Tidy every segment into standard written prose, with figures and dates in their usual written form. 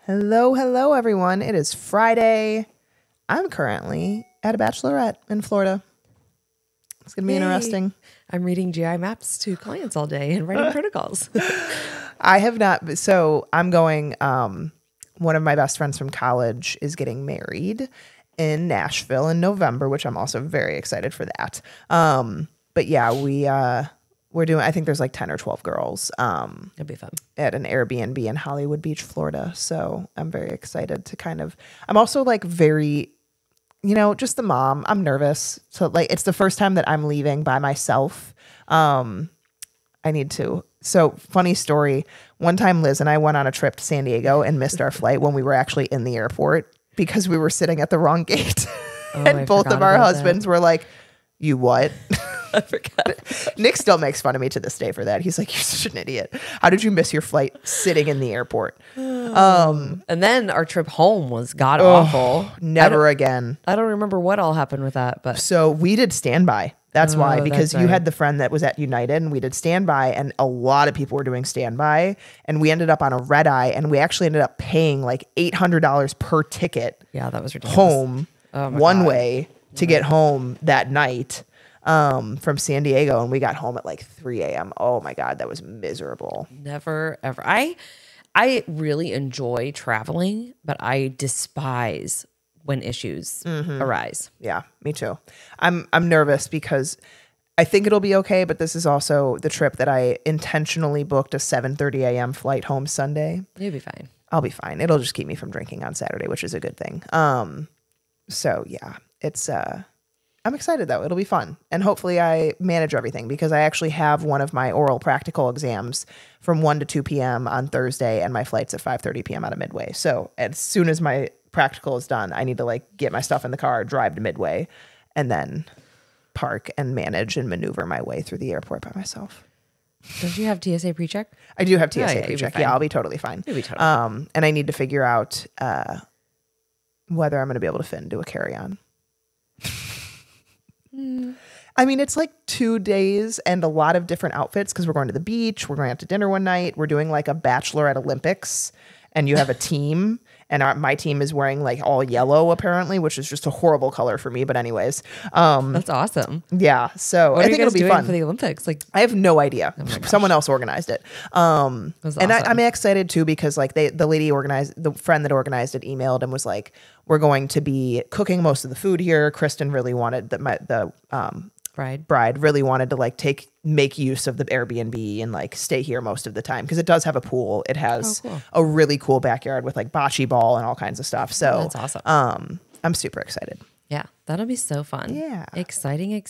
Hello, everyone. It is Friday. I'm currently at a bachelorette in Florida. It's going to be interesting. I'm reading GI maps to clients all day and writing protocols. I have not. So I'm going, one of my best friends from college is getting married in Nashville in November, which I'm also very excited for that. But yeah, we're doing, I think there's like 10 or 12 girls. It'll be fun. At an Airbnb in Hollywood Beach, Florida. So I'm very excited to I'm also like very, just the mom. I'm nervous. So like, it's the first time that I'm leaving by myself. So funny story. One time Liz and I went on a trip to San Diego and missed our flight when we were actually in the airport because we were sitting at the wrong gate. And both of our husbands were like, "You what?" I forgot. Nick still makes fun of me to this day for that. He's like, "You're such an idiot. How did you miss your flight sitting in the airport?" And then our trip home was god awful. Never again. I don't remember what all happened with that, but so we did standby. That's why, because you had the friend that was at United and we did standby, and a lot of people were doing standby, and we ended up on a red eye, and we actually ended up paying like $800 per ticket. Yeah, that was ridiculous. Home one way to get home that night. From San Diego, and we got home at like 3 a.m. Oh my God, that was miserable. Never, ever. I really enjoy traveling, but I despise when issues arise. Yeah, me too. I'm nervous because I think it'll be okay, but this is also the trip that I intentionally booked a 7:30 a.m. flight home Sunday. You'll be fine. I'll be fine. It'll just keep me from drinking on Saturday, which is a good thing. So yeah, it's I'm excited though. It'll be fun. And hopefully I manage everything because I actually have one of my oral practical exams from 1 to 2 p.m. on Thursday, and my flight's at 5:30 p.m. out of Midway. So as soon as my practical is done, I need to like get my stuff in the car, drive to Midway, and then park and manage and maneuver my way through the airport by myself. Don't you have TSA pre-check? I do have TSA yeah, pre-check. Yeah, I'll be totally fine. You'll be totally fine. And I need to figure out whether I'm going to be able to fit into a carry-on. I mean, it's like 2 days and a lot of different outfits because we're going to the beach. We're going out to dinner one night. We're doing like a bachelorette Olympics, and you have a team, and my team is wearing like all yellow apparently, which is just a horrible color for me. But anyways, that's awesome. Yeah. So I think it'll be fun for the Olympics. Like, I have no idea. Someone else organized it. And I'm excited too because like the friend that organized it emailed and was like, "We're going to be cooking most of the food here." Kristen really wanted the bride really wanted to make use of the Airbnb and like stay here most of the time because it does have a pool. It has a really cool backyard with like bocce ball and all kinds of stuff. So that's awesome. I'm super excited. Yeah, that'll be so fun. Yeah. Exciting.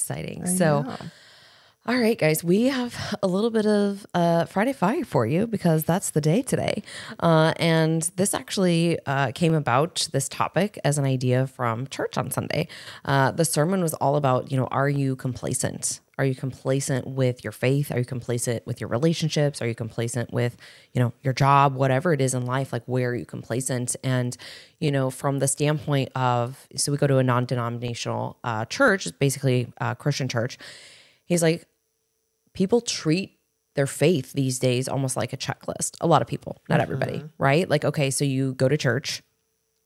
All right, guys, we have a little bit of Friday Fire for you because that's the day today. And this actually came about, this topic, as an idea from church on Sunday. The sermon was all about, are you complacent? Are you complacent with your faith? Are you complacent with your relationships? Are you complacent with, your job, whatever it is in life? Like, where are you complacent? And, from the standpoint of, so we go to a non-denominational church, basically a Christian church. He's like, people treat their faith these days almost like a checklist. A lot of people, not everybody, right? Like, okay, so you go to church,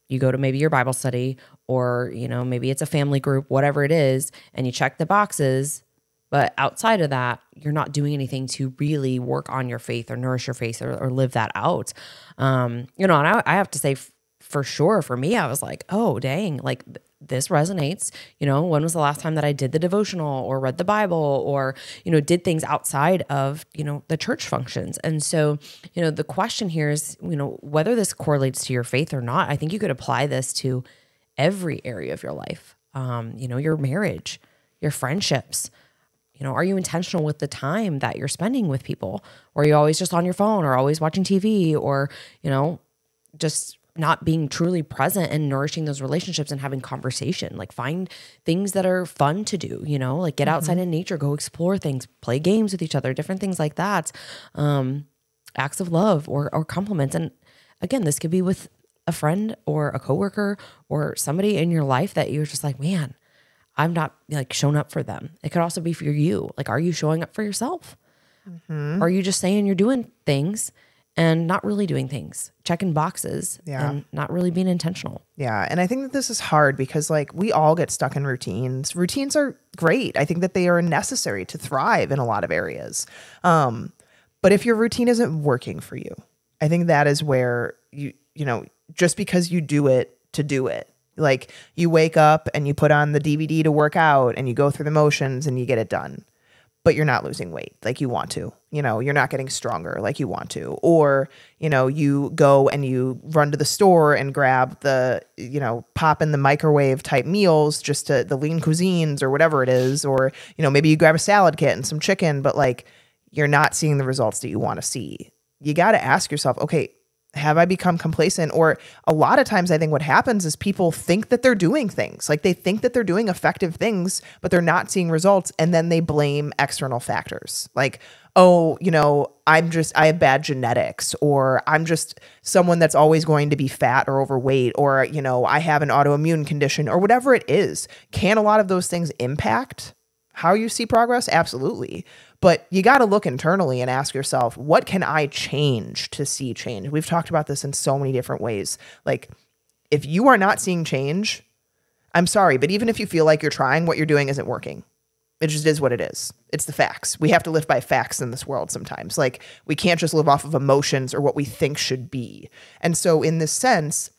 you go to maybe your Bible study, or, maybe it's a family group, whatever it is, and you check the boxes. But outside of that, you're not doing anything to really work on your faith or nourish your faith or live that out. And I have to say, for sure, for me, I was like, oh, dang, like this resonates. When was the last time that I did the devotional or read the Bible or, did things outside of, the church functions? And so, the question here is, whether this correlates to your faith or not, I think you could apply this to every area of your life. Your marriage, your friendships. Are you intentional with the time that you're spending with people? Or are you always just on your phone or always watching TV or, just not being truly present and nourishing those relationships and having conversation? Like, find things that are fun to do, like get outside in nature, go explore things, play games with each other, different things like that. Acts of love or compliments. And again, this could be with a friend or a coworker or somebody in your life that you're just like, man, I'm not like shown up for them. It could also be for you. Like, are you showing up for yourself? Or are you just saying you're doing things and not really doing things, checking boxes and not really being intentional. Yeah. And I think that this is hard because like we all get stuck in routines. Routines are great. I think that they are necessary to thrive in a lot of areas. But if your routine isn't working for you, I think that is where you know, just because you do it to do it, like you wake up and you put on the DVD to work out and you go through the motions and you get it done, but you're not losing weight like you want to, you know, you're not getting stronger like you want to, or, you know, you go and you run to the store and grab the, you know, pop in the microwave type meals, just to the lean cuisines or whatever it is, or, you know, maybe you grab a salad kit and some chicken, but like you're not seeing the results that you want to see. You got to ask yourself, okay, have I become complacent? Or a lot of times I think what happens is people think that they're doing things, like they think that they're doing effective things, but they're not seeing results. And then they blame external factors like, oh, you know, I have bad genetics, or I'm just someone that's always going to be fat or overweight, or, you know, I have an autoimmune condition or whatever it is. Can a lot of those things impact how you see progress? Absolutely. But you got to look internally and ask yourself, what can I change to see change? We've talked about this in so many different ways. Like if you are not seeing change, I'm sorry, but even if you feel like you're trying, what you're doing isn't working. It just is what it is. It's the facts. We have to live by facts in this world sometimes. Like we can't just live off of emotions or what we think should be. And so in this sense,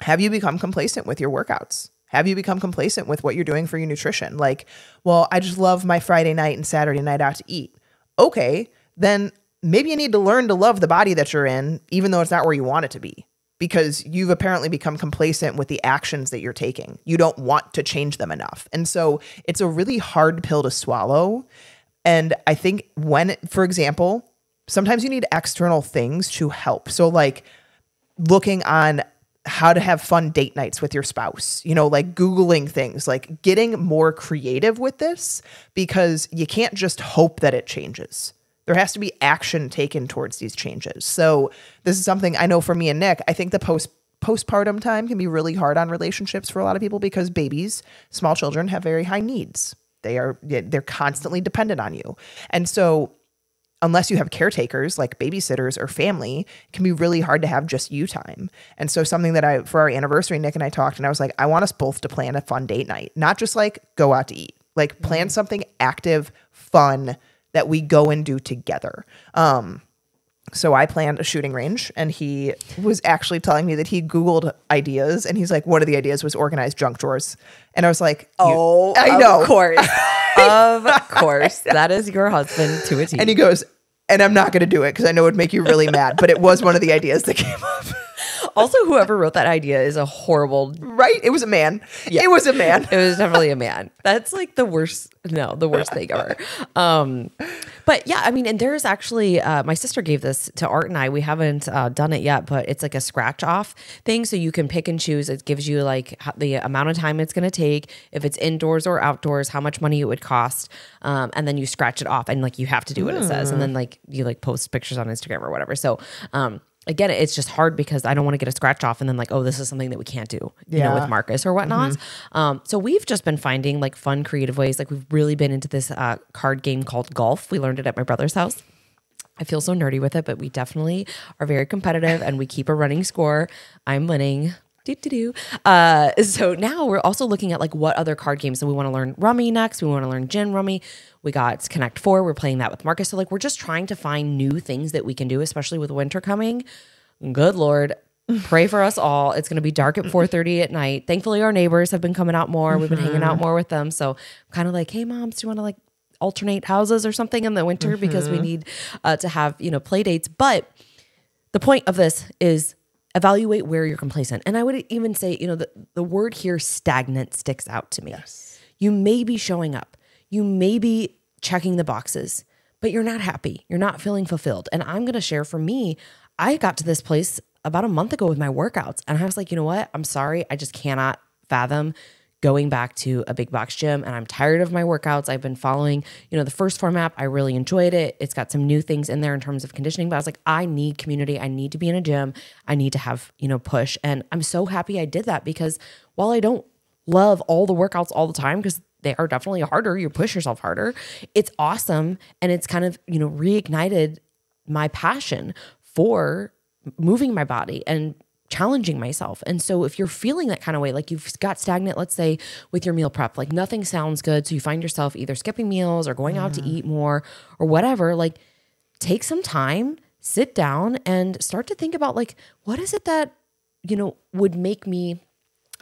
have you become complacent with your workouts? Have you become complacent with what you're doing for your nutrition? Like, well, I just love my Friday night and Saturday night out to eat. Okay, then maybe you need to learn to love the body that you're in, even though it's not where you want it to be, because you've apparently become complacent with the actions that you're taking. You don't want to change them enough. And so it's a really hard pill to swallow. And I think when, for example, sometimes you need external things to help. So like looking on how to have fun date nights with your spouse, you know, like Googling things, like getting more creative with this, because you can't just hope that it changes. There has to be action taken towards these changes. So this is something I know for me and Nick, I think the postpartum time can be really hard on relationships for a lot of people, because babies, small children, have very high needs. They're constantly dependent on you. And so unless you have caretakers like babysitters or family, it can be really hard to have just you time. And so something that for our anniversary, Nick and I talked, and I was like, I want us both to plan a fun date night, not just like go out to eat, like plan something active, fun that we go and do together. So I planned a shooting range, and he was actually telling me that he Googled ideas, and he's like, one of the ideas was organized junk drawers. And I was like, oh, I know. Of course. Of course. That is your husband to a T. And he goes, and I'm not going to do it because I know it would make you really mad, but it was one of the ideas that came up. Also, whoever wrote that idea is a horrible... Right? It was a man. Yeah. It was a man. It was definitely a man. That's like the worst thing ever. But yeah, I mean, and there's actually, my sister gave this to Art and I. We haven't done it yet, but it's like a scratch off thing. So you can pick and choose. It gives you like the amount of time it's going to take, if it's indoors or outdoors, how much money it would cost. And then you scratch it off, and like you have to do what it says. And then like you like post pictures on Instagram or whatever. So, again, it's just hard because I don't want to get a scratch off and then like, oh, this is something that we can't do, you know, with Marcus or whatnot. So we've just been finding like fun, creative ways. Like we've really been into this card game called golf. We learned it at my brother's house. I feel so nerdy with it, but we definitely are very competitive and we keep a running score. I'm winning. So now we're also looking at like what other card games. So we want to learn Rummy next. We want to learn Gin Rummy. We got Connect 4. We're playing that with Marcus. So like we're just trying to find new things that we can do, especially with winter coming. Good Lord. Pray for us all. It's going to be dark at 4:30 at night. Thankfully, our neighbors have been coming out more. We've been hanging out more with them. So I'm kind of like, hey, moms, do you want to like alternate houses or something in the winter because we need to have, you know, play dates. But the point of this is evaluate where you're complacent. And I would even say, you know, the word here, stagnant, sticks out to me. Yes. You may be showing up. You may be checking the boxes, but you're not happy. You're not feeling fulfilled. And I'm going to share, for me, I got to this place about a month ago with my workouts. And I was like, you know what? I'm sorry. I just cannot fathom going back to a big box gym, and I'm tired of my workouts. I've been following, you know, the First Form app. I really enjoyed it. It's got some new things in there in terms of conditioning, but I was like, I need community. I need to be in a gym. I need to have, you know, push. And I'm so happy I did that, because while I don't love all the workouts all the time, because they are definitely harder, you push yourself harder, it's awesome. And it's kind of, you know, reignited my passion for moving my body and challenging myself. And so if you're feeling that kind of way, like you've got stagnant, let's say with your meal prep, like nothing sounds good. So you find yourself either skipping meals or going out to eat more or whatever, like take some time, sit down and start to think about like, what is it that, would make me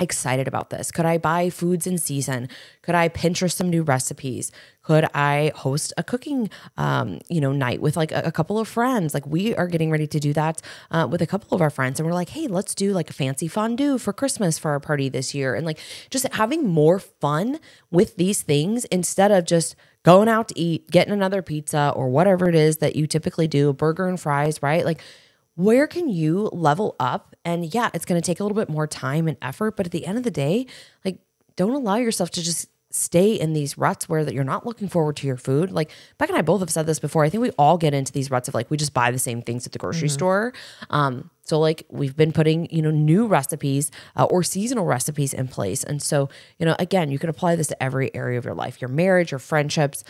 excited about this? Could I buy foods in season? Could I Pinterest some new recipes? Could I host a cooking, night with like a couple of friends? Like we are getting ready to do that with a couple of our friends. And we're like, hey, let's do like a fancy fondue for Christmas for our party this year. And like just having more fun with these things instead of just going out to eat, getting another pizza or whatever it is that you typically do, a burger and fries, right? Like where can you level up? And yeah, it's going to take a little bit more time and effort, but at the end of the day, like don't allow yourself to just stay in these ruts where that you're not looking forward to your food. Like Becca and I both have said this before. I think we all get into these ruts of like, we just buy the same things at the grocery store. So like we've been putting, new recipes or seasonal recipes in place. And so, again, you can apply this to every area of your life, your marriage, your friendships,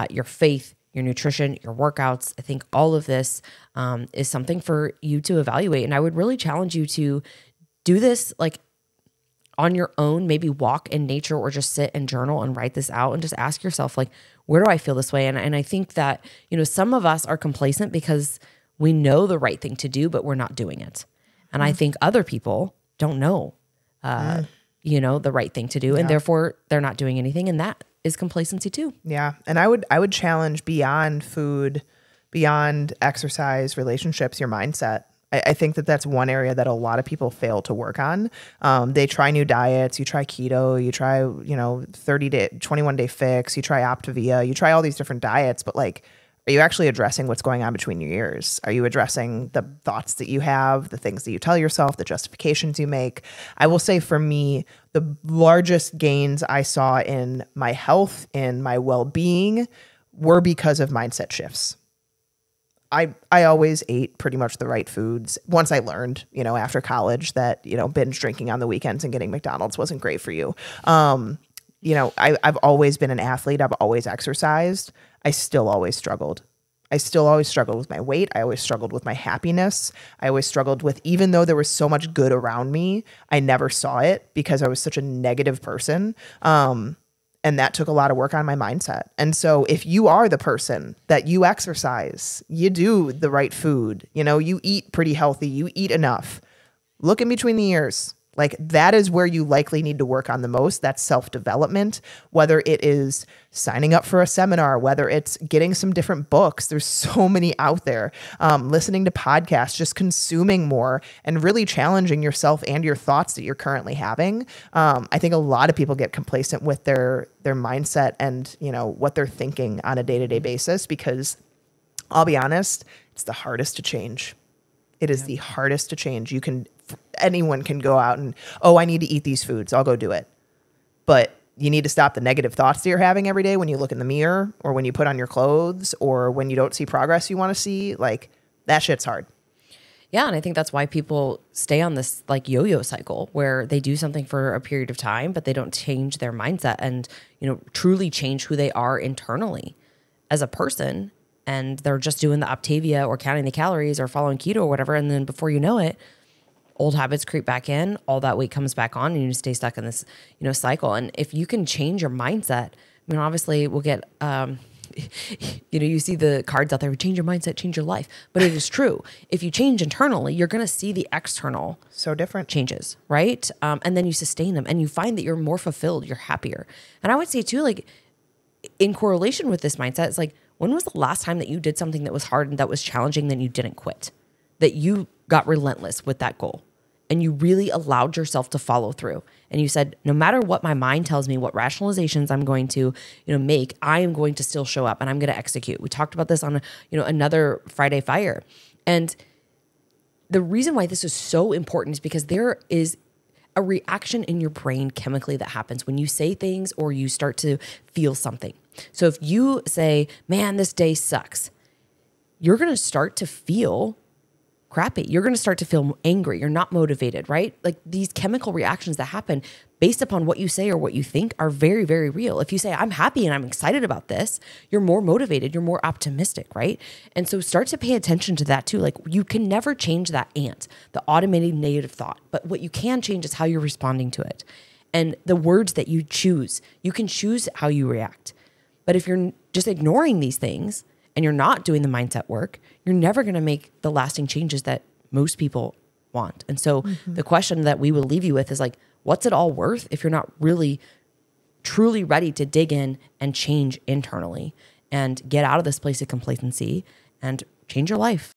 your faith, your nutrition, your workouts. I think all of this is something for you to evaluate. And I would really challenge you to do this like on your own, maybe walk in nature or just sit and journal and write this out and just ask yourself, like, where do I feel this way? And I think that, some of us are complacent because we know the right thing to do, but we're not doing it. And I think other people don't know, the right thing to do. And therefore they're not doing anything. And that is complacency too. Yeah. And I would challenge beyond food, beyond exercise, relationships, your mindset. I think that that's one area that a lot of people fail to work on. They try new diets. You try keto, you try, 30-day, 21-day fix, you try Optavia, you try all these different diets, but like, are you actually addressing what's going on between your ears? Are you addressing the thoughts that you have, the things that you tell yourself, the justifications you make? I will say for me, the largest gains I saw in my health, in my well-being, were because of mindset shifts. I always ate pretty much the right foods. Once I learned, after college that, binge drinking on the weekends and getting McDonald's wasn't great for you. I've always been an athlete. I've always exercised. I still always struggled. I still always struggled with my weight. I always struggled with my happiness. I always struggled with, even though there was so much good around me, I never saw it because I was such a negative person. And that took a lot of work on my mindset. And so if you are the person that you exercise, you do the right food, you eat pretty healthy, you eat enough, look in between the ears. Like that is where you likely need to work on the most. That's self-development, whether it is signing up for a seminar, whether it's getting some different books. There's so many out there, listening to podcasts, just consuming more and really challenging yourself and your thoughts that you're currently having. I think a lot of people get complacent with their mindset and, what they're thinking on a day-to-day basis, because I'll be honest, it's the hardest to change. It is the hardest to change. Anyone can go out and, I need to eat these foods. I'll go do it. But you need to stop the negative thoughts that you're having every day when you look in the mirror or when you put on your clothes or when you don't see progress you want to see. Like that shit's hard. Yeah. And I think that's why people stay on this like yo-yo cycle where they do something for a period of time, but they don't change their mindset and, truly change who they are internally as a person. And they're just doing the Optavia or counting the calories or following keto or whatever. And then before you know it, old habits creep back in, all that weight comes back on and you stay stuck in this, cycle. And if you can change your mindset, obviously we'll get, you see the cards out there, change your mindset, change your life. But it is true. If you change internally, you're going to see the external so different changes, right? And then you sustain them and you find that you're more fulfilled, you're happier. And I would say too, like in correlation with this mindset, it's like, when was the last time that you did something that was hard and that was challenging, then you didn't quit? That you got relentless with that goal and you really allowed yourself to follow through. And you said, no matter what my mind tells me, what rationalizations I'm going to, make, I am going to still show up and I'm going to execute. We talked about this on, another Friday Fire. And the reason why this is so important is because there is a reaction in your brain chemically that happens when you say things or you start to feel something. So if you say, man, this day sucks, you're going to start to feel crappy. You're going to start to feel angry. You're not motivated, right? Like these chemical reactions that happen based upon what you say or what you think are very, very real. If you say, I'm happy and I'm excited about this, you're more motivated, you're more optimistic, right? And so start to pay attention to that too. Like you can never change that ant, the automated negative thought, but what you can change is how you're responding to it. And the words that you choose, you can choose how you react. But if you're just ignoring these things, and you're not doing the mindset work, you're never going to make the lasting changes that most people want. And so the question that we will leave you with is like, what's it all worth if you're not really truly ready to dig in and change internally and get out of this place of complacency and change your life?